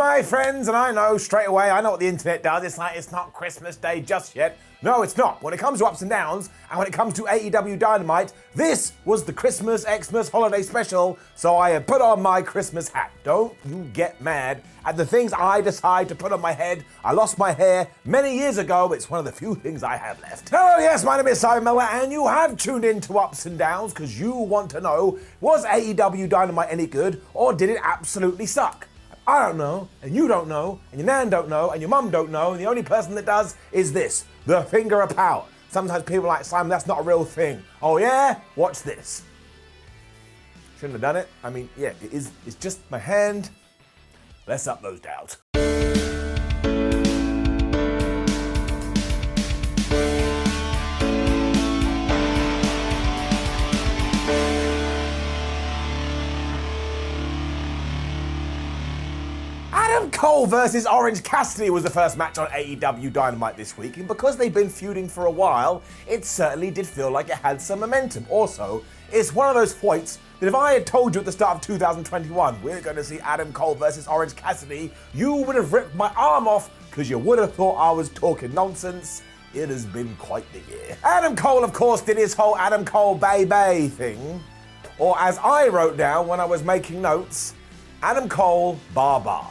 my friends, and I know straight away, I know what the internet does. It's like, it's not Christmas Day just yet. No, it's not. When it comes to ups and downs, and when it comes to AEW Dynamite, this was the Christmas Xmas holiday special, so I have put on my Christmas hat. Don't you get mad at the things I decide to put on my head. I lost my hair many years ago. It's one of the few things I have left. Hello, yes, my name is Simon Miller, and you have tuned in to Ups and Downs because you want to know, was AEW Dynamite any good, or did it absolutely suck? I don't know, and you don't know, and your nan don't know, and your mum don't know, and the only person that does is this, the finger of power. Sometimes people are like, Simon, that's not a real thing. Oh yeah? Watch this. Shouldn't have done it. I mean, yeah, it is. It's just my hand. Let's up those doubts. Adam Cole versus Orange Cassidy was the first match on AEW Dynamite this week, and because they've been feuding for a while, it certainly did feel like it had some momentum. Also, it's one of those fights that if I had told you at the start of 2021 we're going to see Adam Cole versus Orange Cassidy, you would have ripped my arm off because you would have thought I was talking nonsense. It has been quite the year. Adam Cole, of course, did his whole Adam Cole Bay thing, or as I wrote down when I was making notes, Adam Cole bar.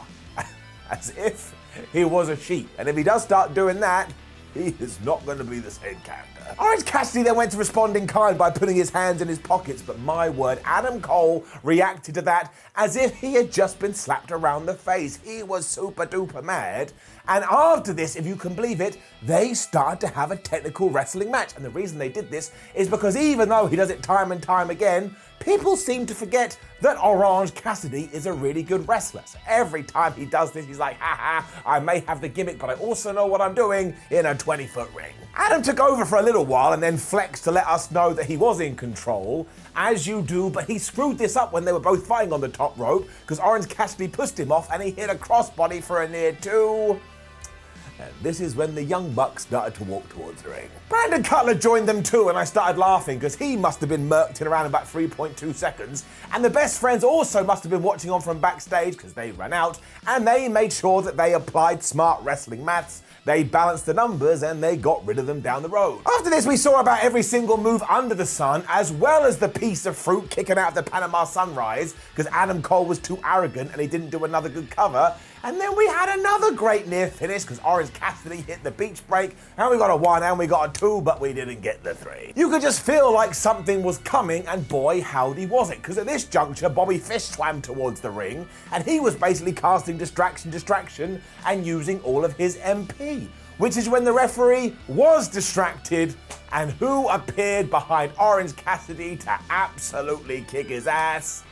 As if he was a sheep. And if he does start doing that, he is not going to be the same character. Orange Cassidy then went to respond in kind by putting his hands in his pockets, but my word, Adam Cole reacted to that as if he had just been slapped around the face. He was super duper mad. And after this, if you can believe it, they started to have a technical wrestling match. And the reason they did this is because even though he does it time and time again, people seem to forget that Orange Cassidy is a really good wrestler. So every time he does this, he's like, I may have the gimmick, but I also know what I'm doing in a 20-foot ring. Adam took over for a little while and then flexed to let us know that he was in control, as you do, but he screwed this up when they were both fighting on the top rope because Orange Cassidy pushed him off and he hit a crossbody for a near two. And this is when the Young Bucks started to walk towards the ring. Brandon Cutler joined them too, and I started laughing because he must have been murked in around about 3.2 seconds. And the Best Friends also must have been watching on from backstage because they ran out, and they made sure that they applied smart wrestling maths. They balanced the numbers and they got rid of them down the road. After this, we saw about every single move under the sun, as well as the piece of fruit kicking out of the Panama Sunrise because Adam Cole was too arrogant and he didn't do another good cover. And then we had another great near finish because Orange Cassidy hit the beach break, and we got a 1 and we got a 2, but we didn't get the 3. You could just feel like something was coming, and boy, howdy was it, because at this juncture, Bobby Fish swam towards the ring, and he was basically casting distraction, and using all of his MP, which is when the referee was distracted, and who appeared behind Orange Cassidy to absolutely kick his ass?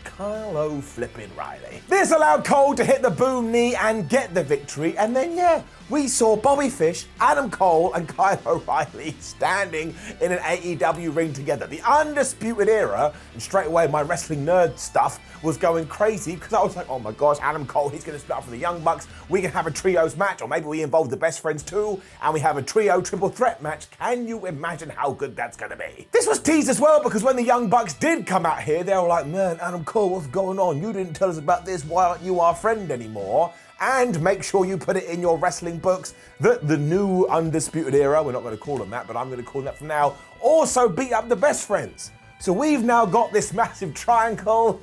Carlo flippin' Riley. This allowed Cole to hit the boom knee and get the victory, and then we saw Bobby Fish, Adam Cole, and Kyle O'Reilly standing in an AEW ring together. The Undisputed Era, and straight away my wrestling nerd stuff was going crazy because I was like, oh my gosh, Adam Cole, he's going to split up for the Young Bucks. We can have a trios match, or maybe we involve the Best Friends too, and we have a trio triple threat match. Can you imagine how good that's going to be? This was teased as well because when the Young Bucks did come out here, they were like, man, Adam Cole, what's going on? You didn't tell us about this. Why aren't you our friend anymore? And make sure you put it in your wrestling books that the new Undisputed Era, we're not going to call them that, but I'm going to call them that from now, also beat up the Best Friends. So we've now got this massive triangle.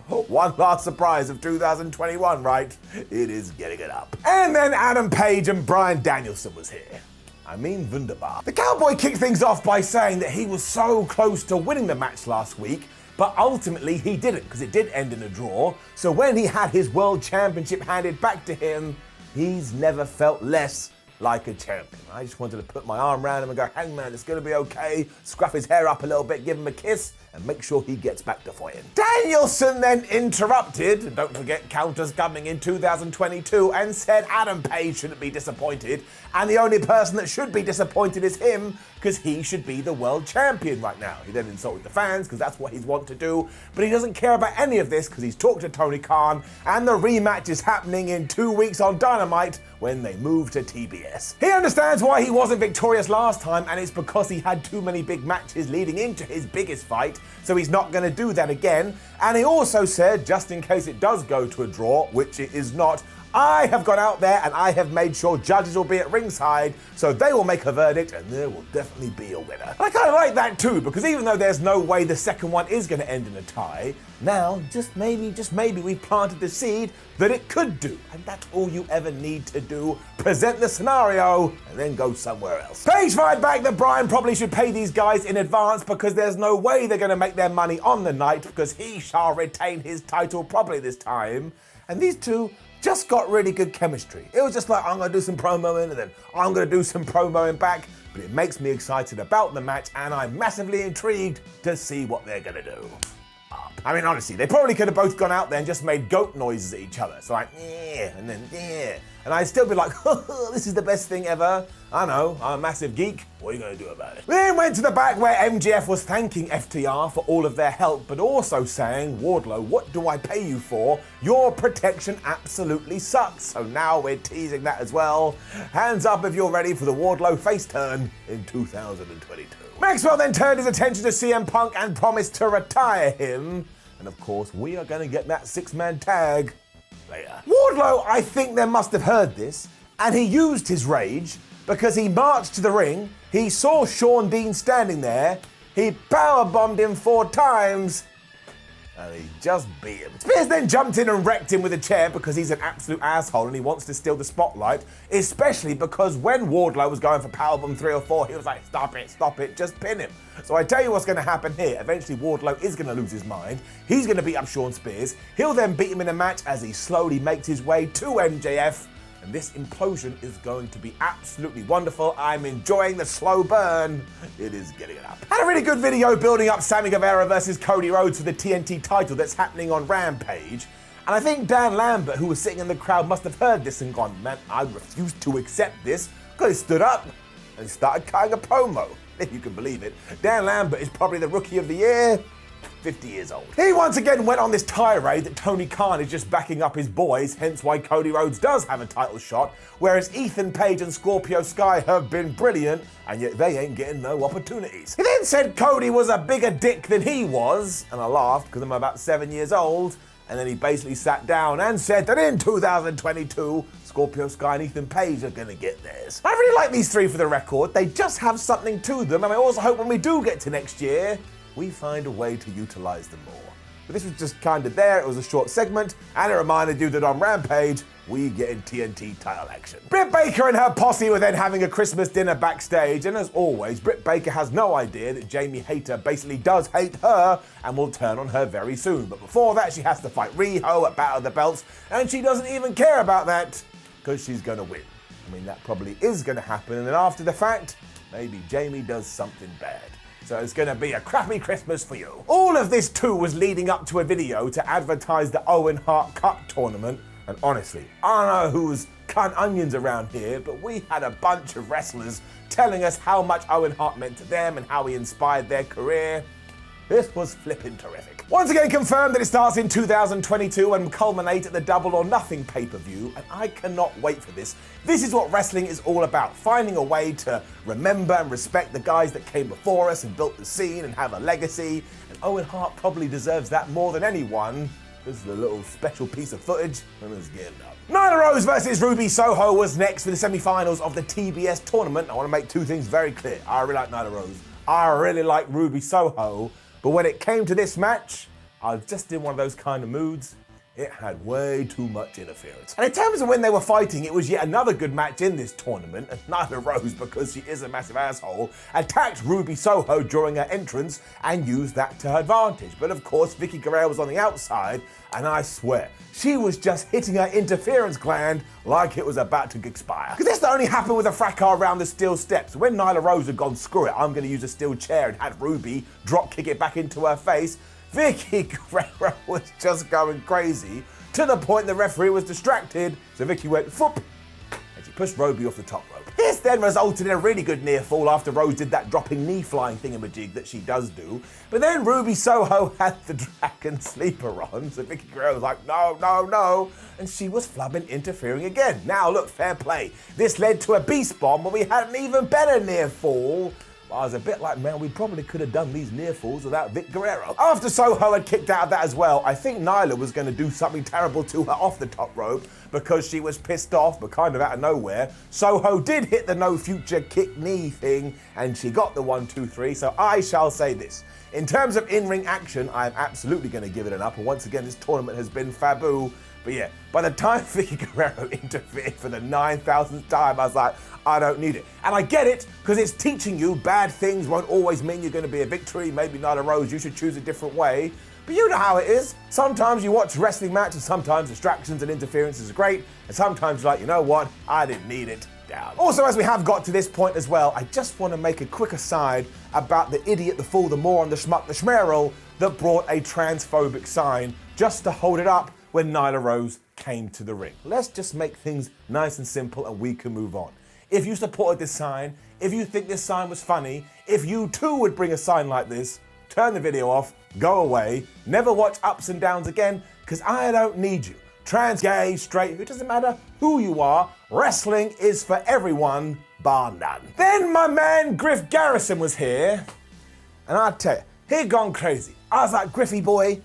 One last surprise of 2021, right? It is getting it up. And then Adam Page and Bryan Danielson was here. I mean, wunderbar. The Cowboy kicked things off by saying that he was so close to winning the match last week, but ultimately he didn't because it did end in a draw. So when he had his World Championship handed back to him, he's never felt less like a champion. I just wanted to put my arm around him and go, Hangman, it's going to be okay. Scruff his hair up a little bit, give him a kiss, and make sure he gets back to fighting. Danielson then interrupted, don't forget counters coming in 2022, and said Adam Page shouldn't be disappointed, and the only person that should be disappointed is him, because he should be the world champion right now. He then insulted the fans, because that's what he's want to do, but he doesn't care about any of this, because he's talked to Tony Khan, and the rematch is happening in 2 weeks on Dynamite, when they move to TBS. He understands why he wasn't victorious last time, and it's because he had too many big matches leading into his biggest fight, so he's not going to do that again. And he also said, just in case it does go to a draw, which it is not, I have gone out there and I have made sure judges will be at ringside, so they will make a verdict and there will definitely be a winner. I kind of like that too, because even though there's no way the second one is going to end in a tie, now just maybe we planted the seed that it could do. And that's all you ever need to do. Present the scenario and then go somewhere else. Paige fired back that Bryan probably should pay these guys in advance because there's no way they're going to make their money on the night because he shall retain his title properly this time. And these two just got really good chemistry. It was just like, I'm gonna do some promoing and then I'm gonna do some promoing back, but it makes me excited about the match and I'm massively intrigued to see what they're gonna do. I mean, honestly, they probably could have both gone out there and just made goat noises at each other. So like, yeah, and then, yeah. And I'd still be like, this is the best thing ever. I know, I'm a massive geek. What are you going to do about it? We then went to the back where MJF was thanking FTR for all of their help, but also saying, Wardlow, what do I pay you for? Your protection absolutely sucks. So now we're teasing that as well. Hands up if you're ready for the Wardlow face turn in 2022. Maxwell then turned his attention to CM Punk and promised to retire him. And of course, we are going to get that 6-man tag later. Wardlow, I think they must have heard this, and he used his rage because he marched to the ring, he saw Sean Dean standing there, he powerbombed him 4 times, and he just beat him. Spears then jumped in and wrecked him with a chair because he's an absolute asshole and he wants to steal the spotlight, especially because when Wardlow was going for powerbomb 3 or 4, he was like, stop it, just pin him. So I tell you what's going to happen here. Eventually Wardlow is going to lose his mind. He's going to beat up Sean Spears. He'll then beat him in a match as he slowly makes his way to MJF. And this implosion is going to be absolutely wonderful. I'm enjoying the slow burn. It is getting it up. Had a really good video building up Sammy Guevara versus Cody Rhodes for the TNT title that's happening on Rampage. And I think Dan Lambert, who was sitting in the crowd, must have heard this and gone, man, I refuse to accept this. Because he stood up and started cutting a promo. If you can believe it. Dan Lambert is probably the Rookie of the Year. 50 years old. He once again went on this tirade that Tony Khan is just backing up his boys, hence why Cody Rhodes does have a title shot, whereas Ethan Page and Scorpio Sky have been brilliant, and yet they ain't getting no opportunities. He then said Cody was a bigger dick than he was, and I laughed because I'm about 7 years old, and then he basically sat down and said that in 2022, Scorpio Sky and Ethan Page are gonna get theirs. I really like these three for the record. They just have something to them, and I also hope when we do get to next year, we find a way to utilize them more. But this was just kind of there, it was a short segment, and it reminded you that on Rampage, we get in TNT title action. Britt Baker and her posse were then having a Christmas dinner backstage, and as always, Britt Baker has no idea that Jamie Hayter basically does hate her and will turn on her very soon. But before that, she has to fight Riho at Battle of the Belts, and she doesn't even care about that, because she's gonna win. I mean, that probably is gonna happen, and then after the fact, maybe Jamie does something bad. So it's gonna be a crappy Christmas for you. All of this too was leading up to a video to advertise the Owen Hart Cup tournament. And honestly, I don't know who's cutting onions around here, but we had a bunch of wrestlers telling us how much Owen Hart meant to them and how he inspired their career. This was flipping terrific. Once again confirmed that it starts in 2022 and culminates at the Double or Nothing pay-per-view, and I cannot wait for this. This is what wrestling is all about, finding a way to remember and respect the guys that came before us and built the scene and have a legacy, and Owen Hart probably deserves that more than anyone. This is a little special piece of footage, and let's get it up. Nyla Rose versus Ruby Soho was next for the semi-finals of the TBS tournament. I want to make two things very clear. I really like Nyla Rose. I really like Ruby Soho. But when it came to this match, I was just in one of those kind of moods. It had way too much interference. And in terms of when they were fighting, it was yet another good match in this tournament. And Nyla Rose, because she is a massive asshole, attacked Ruby Soho during her entrance and used that to her advantage. But of course, Vicky Guerrero was on the outside, and I swear, she was just hitting her interference gland like it was about to expire. Because this only happened with a fracas around the steel steps. When Nyla Rose had gone, screw it, I'm going to use a steel chair and had Ruby drop kick it back into her face, Vicky Guerrero was just going crazy to the point the referee was distracted, so Vicky went foop, and she pushed Ruby off the top rope. This then resulted in a really good near fall after Rose did that dropping knee flying thingamajig that she does do. But then Ruby Soho had the dragon sleeper on, so Vicky Guerrero was like, no, no, no, and she was flubbing interfering again. Now look, fair play. This led to a beast bomb, but we had an even better near fall I was a bit like, man, we probably could have done these near falls without Vic Guerrero. After Soho had kicked out of that as well, I think Nyla was going to do something terrible to her off the top rope because she was pissed off, but kind of out of nowhere. Soho did hit the no future kick knee thing, and she got the 1, 2, 3. So I shall say this. In terms of in-ring action, I'm absolutely going to give it an up. And once again, this tournament has been faboo. But yeah, by the time Vicky Guerrero interfered for the 9,000th time, I was like, I don't need it. And I get it, because it's teaching you bad things won't always mean you're going to be a victory. Maybe Nyla Rose, you should choose a different way. But you know how it is. Sometimes you watch wrestling matches, and sometimes distractions and interferences are great. And sometimes you're like, you know what? I didn't need it. Down. Also, as we have got to this point as well, I just want to make a quick aside about the idiot, the fool, the moron, the schmuck, the schmerl that brought a transphobic sign just to hold it up when Nyla Rose came to the ring. Let's just make things nice and simple and we can move on. If you supported this sign, if you think this sign was funny, if you too would bring a sign like this, turn the video off, go away, never watch Ups and Downs again, because I don't need you. Trans, gay, straight, it doesn't matter who you are, wrestling is for everyone, bar none. Then my man Griff Garrison was here, and I tell you, he'd gone crazy. I was like, Griffy boy,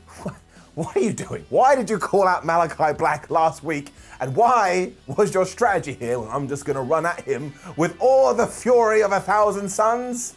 what are you doing? Why did you call out Malachi Black last week? And why was your strategy here? Well, I'm just gonna run at him with all the fury of 1,000 suns?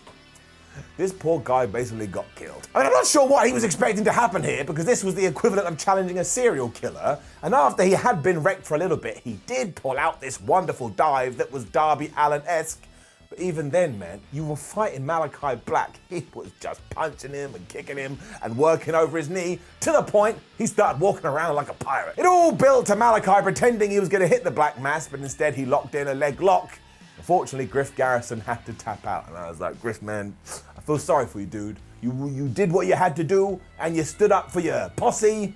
This poor guy basically got killed. I mean, I'm not sure what he was expecting to happen here, because this was the equivalent of challenging a serial killer. And after he had been wrecked for a little bit, he did pull out this wonderful dive that was Darby Allin-esque. But even then, man, you were fighting Malachi Black. He was just punching him and kicking him and working over his knee to the point he started walking around like a pirate. It all built to Malachi pretending he was going to hit the Black Mass, but instead he locked in a leg lock. Unfortunately, Griff Garrison had to tap out. And I was like, Griff, man, I feel sorry for you, dude. You did what you had to do, and you stood up for your posse.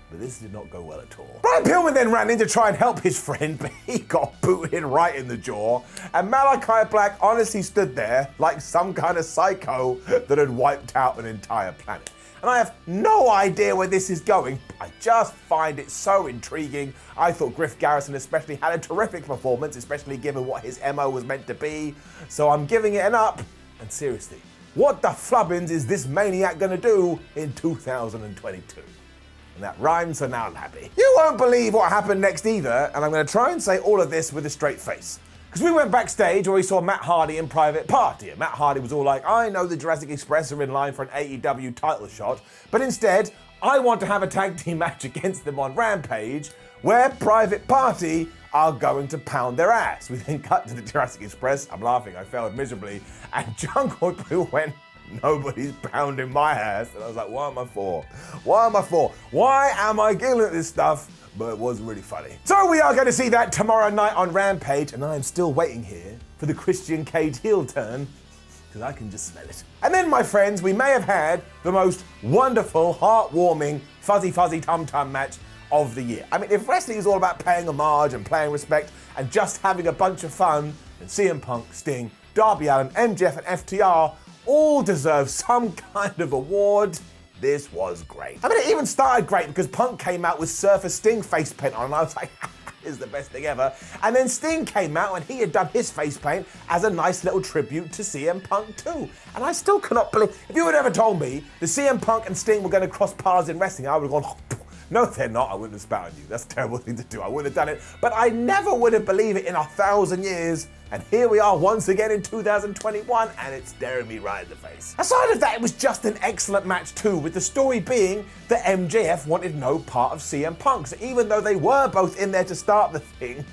But this did not go well at all. Brian Pillman then ran in to try and help his friend, but he got booted right in the jaw. And Malachi Black honestly stood there like some kind of psycho that had wiped out an entire planet. And I have no idea where this is going. I just find it so intriguing. I thought Griff Garrison especially had a terrific performance, especially given what his MO was meant to be. So I'm giving it an up. And seriously, what the flubbins is this maniac gonna do in 2022? And that rhymes, so now I'm happy. You won't believe what happened next either, and I'm gonna try and say all of this with a straight face. Because we went backstage where we saw Matt Hardy in Private Party, and Matt Hardy was all like, I know the Jurassic Express are in line for an AEW title shot, but instead, I want to have a tag team match against them on Rampage, where Private Party are going to pound their ass. We then cut to the Jurassic Express, I'm laughing, I failed miserably, and Jungle Boo went, nobody's pounding my ass. And I was like, what am I for? What am I for? Why am I giggling at this stuff? But it was really funny. So we are going to see that tomorrow night on Rampage, and I am still waiting here for the Christian Cage heel turn, because I can just smell it. And then, my friends, we may have had the most wonderful, heartwarming, fuzzy tum-tum match of the year. I mean, if wrestling is all about paying homage and paying respect and just having a bunch of fun, then CM Punk, Sting, Darby Allin, MJF, and FTR all deserve some kind of award. This was great. I mean, it even started great because Punk came out with Surfer Sting face paint on, and I was like, this is the best thing ever. And then Sting came out and he had done his face paint as a nice little tribute to CM Punk too. And I still cannot believe, if you had ever told me the CM Punk and Sting were going to cross paths in wrestling, I would have gone, no, they're not. I wouldn't have spat on you. That's a terrible thing to do. I wouldn't have done it. But I never would have believed it in 1,000 years. And here we are once again in 2021, and it's staring me right in the face. Aside of that, it was just an excellent match too, with the story being that MJF wanted no part of CM Punk. So even though they were both in there to start the thing,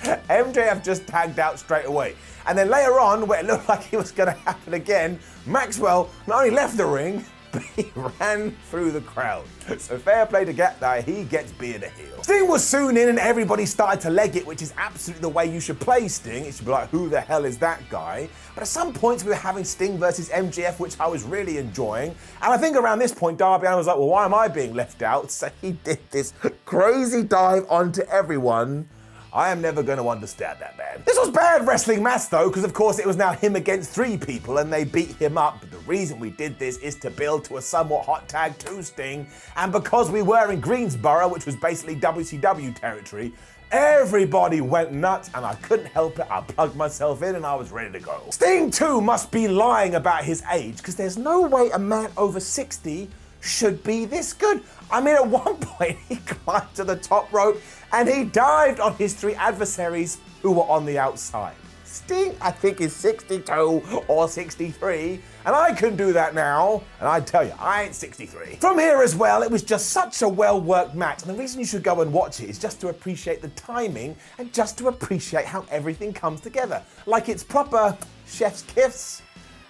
MJF just tagged out straight away. And then later on, where it looked like it was going to happen again, Maxwell not only left the ring, but he ran through the crowd. So fair play to get that, he gets beard a heel. Sting was soon in and everybody started to leg it, which is absolutely the way you should play Sting. It should be like, who the hell is that guy? But at some points we were having Sting versus MJF, which I was really enjoying. And I think around this point, Darby Allin was like, well, why am I being left out? So he did this crazy dive onto everyone. I am never going to understand that, man. This was bad wrestling match though, because of course it was now him against three people and they beat him up. But the reason we did this is to build to a somewhat hot tag 2 Sting, and because we were in Greensboro, which was basically WCW territory, everybody went nuts and I couldn't help it. I plugged myself in and I was ready to go. Sting too must be lying about his age, because there's no way a man over 60 should be this good. I mean, at one point he climbed to the top rope and he dived on his 3 adversaries who were on the outside. Sting, I think, is 62 or 63, and I can do that now, and I tell you, I ain't 63. From here as well, it was just such a well-worked match, and the reason you should go and watch it is just to appreciate the timing and just to appreciate how everything comes together. Like it's proper chef's kiss.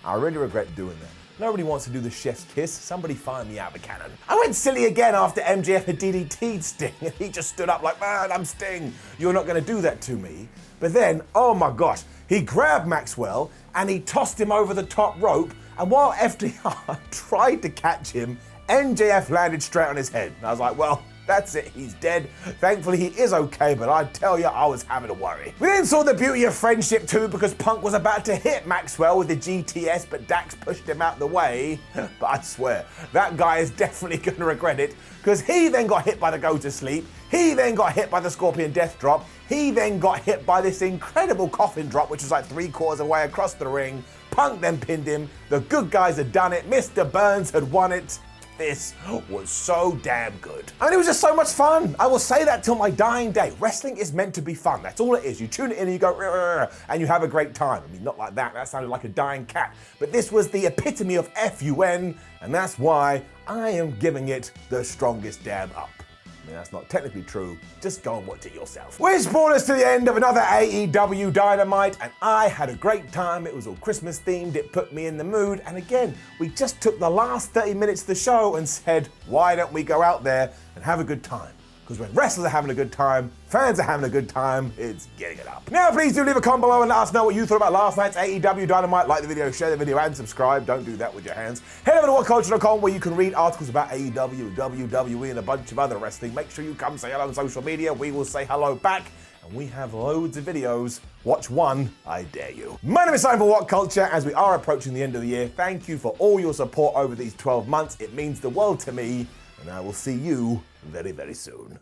I really regret doing that. Nobody wants to do the chef's kiss. Somebody find me out of a cannon. I went silly again after MJF had DDT'd Sting, and he just stood up like, man, I'm Sting. You're not going to do that to me. But then, oh my gosh, he grabbed Maxwell and he tossed him over the top rope, and while FDR tried to catch him, MJF landed straight on his head. And I was like, well, that's it, he's dead. Thankfully he is okay, but I tell you, I was having a worry. We then saw the beauty of friendship too, because Punk was about to hit Maxwell with the GTS, but Dax pushed him out the way. But I swear, that guy is definitely gonna regret it, because he then got hit by the go to sleep, he then got hit by the Scorpion Death Drop, he then got hit by this incredible coffin drop, which was like 3/4 away across the ring. Punk then pinned him, the good guys had done it, Mr. Burns had won it. This was so damn good. I mean, it was just so much fun. I will say that till my dying day. Wrestling is meant to be fun. That's all it is. You tune it in and you go, "Rrr," and you have a great time. I mean, not like that. That sounded like a dying cat. But this was the epitome of FUN, and that's why I am giving it the strongest damn up. I mean, that's not technically true. Just go and watch it yourself. Which brought us to the end of another AEW Dynamite, and I had a great time. It was all Christmas themed. It put me in the mood. And again, we just took the last 30 minutes of the show and said, why don't we go out there and have a good time? Because when wrestlers are having a good time, fans are having a good time, it's getting it up. Now, please do leave a comment below and let us know what you thought about last night's AEW Dynamite. Like the video, share the video, and subscribe. Don't do that with your hands. Head over to WhatCulture.com where you can read articles about AEW, WWE, and a bunch of other wrestling. Make sure you come say hello on social media. We will say hello back. And we have loads of videos. Watch one, I dare you. My name is Simon for WhatCulture. As we are approaching the end of the year, thank you for all your support over these 12 months. It means the world to me. And I will see you very, very soon.